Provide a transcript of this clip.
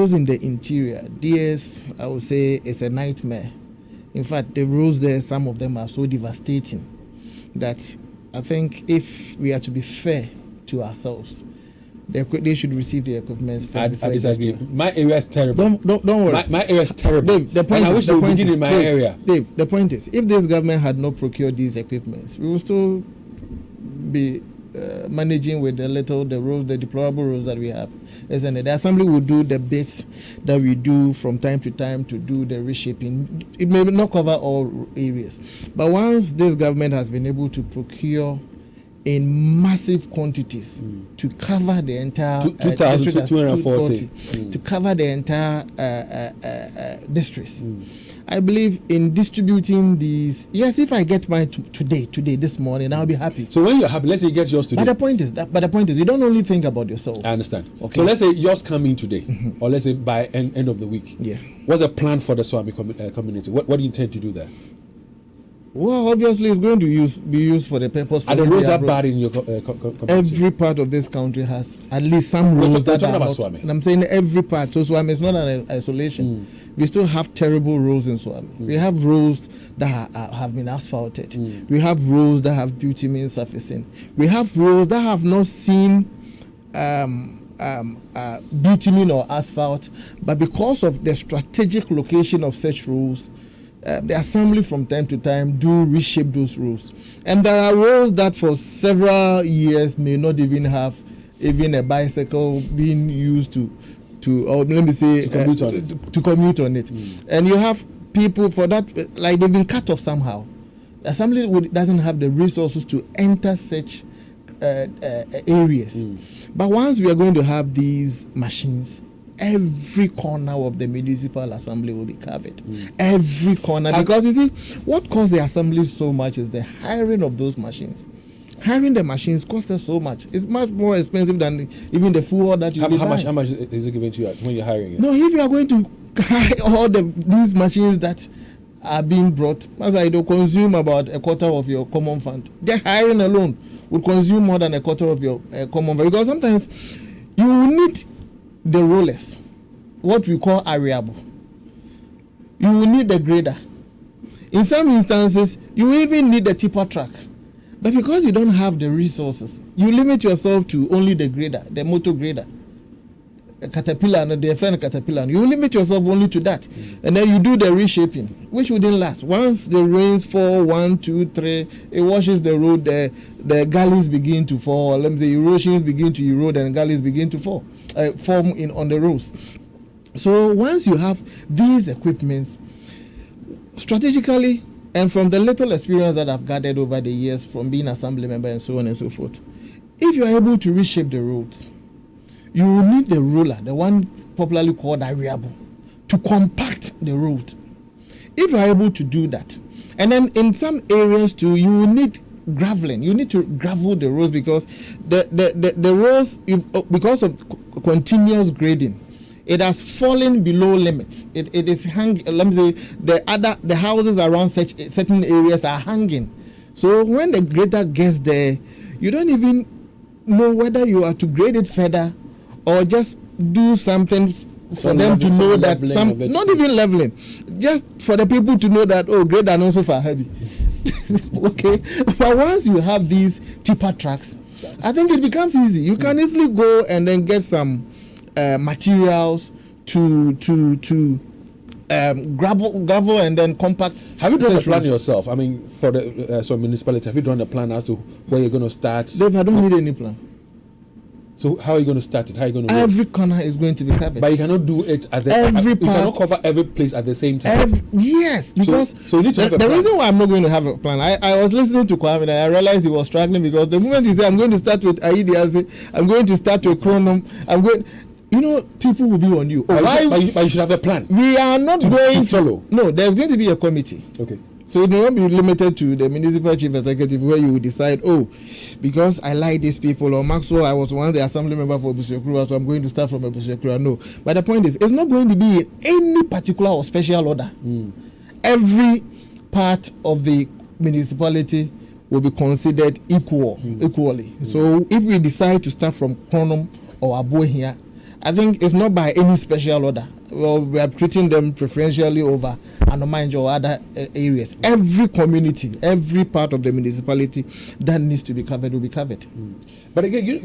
roads in the interior, DS, I would say, is a nightmare. In fact, the roads there, some of them are so devastating that I think if we are to be fair to ourselves, they should receive the equipment first. I disagree. My area is terrible. Don't worry. My area is terrible. Dave, the point I wish they would begin in my area. Dave, the point is, if this government had not procured these equipments, we will still be managing with the roads, the deplorable roads that we have. Isn't it? The assembly will do the best that we do from time to time to do the reshaping. It may not cover all areas, but once this government has been able to procure in massive quantities to cover the entire 2,240 to cover the entire districts. I believe in distributing these. Yes, if I get mine today, this morning, I'll be happy. So when you're happy, let's say you get yours today. But the point is, you don't only think about yourself. I understand. Okay. So let's say yours coming today, or let's say by end of the week. Yeah. What's the plan for the Suame community? What do you intend to do there? Well, obviously, it's going to be used for the purpose. Are the roads that bad in your community? Every part of this country has at least some roads that are not. And I'm saying every part. So Suame is not an isolation. We still have terrible roads in Suame. We have roads that have been asphalted. We have roads that have bitumen surfacing. We have roads that have not seen bitumen or asphalt, but because of the strategic location of such roads, the assembly from time to time do reshape those roads. And there are roads that for several years may not even have even a bicycle being used to commute on it. And you have people for that, like they've been cut off somehow. The assembly doesn't have the resources to enter such areas. But once we are going to have these machines, every corner of the municipal assembly will be covered. Every corner. Because you see, what costs the assembly so much is the hiring of those machines. Hiring the machines costs us so much. It's much more expensive than even the fuel that you buy. How much is it given to you when you're hiring it? No, if you are going to hire all these machines that are being brought, as I do consume about a quarter of your common fund. The hiring alone would consume more than a quarter of your common fund. Because sometimes you will need the rollers, what we call arreable. You will need the grader. In some instances, you even need the tipper truck. But because you don't have the resources, you limit yourself to only the grader, the motor grader. A caterpillar, the friend caterpillar. You limit yourself only to that. And then you do the reshaping, which wouldn't last. Once the rains fall, 1, 2, 3, it washes the road, the gullies begin to fall. Let me say erosions begin to erode and gullies begin to form on the roads. So once you have these equipments, strategically, and from the little experience that I've gathered over the years from being assembly member and so on and so forth, if you are able to reshape the roads, you will need the roller, the one popularly called arreable, to compact the road. If you are able to do that, and then in some areas too, you will need graveling. You need to gravel the roads because the roads, because of continuous grading, it has fallen below limits. It is hanging. Let me say the houses around certain areas are hanging. So when the grader gets there, you don't even know whether you are to grade it further or just do something for them to know that not even leveling, just for the people to know that grade are not so far heavy. Okay, but once you have these tipper trucks, I think it becomes easy. You can easily go and then get some materials to gravel and then compact. Have you done the plan yourself? I mean, for the municipality, have you done a plan as to where you're going to start? Dave, I don't need any plan. So how are you going to start it? How are you going to every corner is going to be covered. But you cannot do it at the you cannot cover every place at the same time. Yes, because so you need to have a plan. The reason why I'm not going to have a plan, I was listening to Kwame and I realized he was struggling because the moment he said I'm going to start with Aidiazi, I'm going to start with Chronom, people will be on you. But you should have a plan. We are not going to follow. No, there's going to be a committee. Okay. So it will not be limited to the municipal chief executive where you will decide, because I like these people, or Maxwell, I was once the assembly member for Ofosu-Boakye, so I'm going to start from Ofosu-Boakye. No. But the point is, it's not going to be in any particular or special order. Every part of the municipality will be considered equally. So if we decide to start from Chronom or Abo here, I think it's not by any special order. Well, we are treating them preferentially over Anomanjo or other areas. Every community, every part of the municipality that needs to be covered will be covered. But again,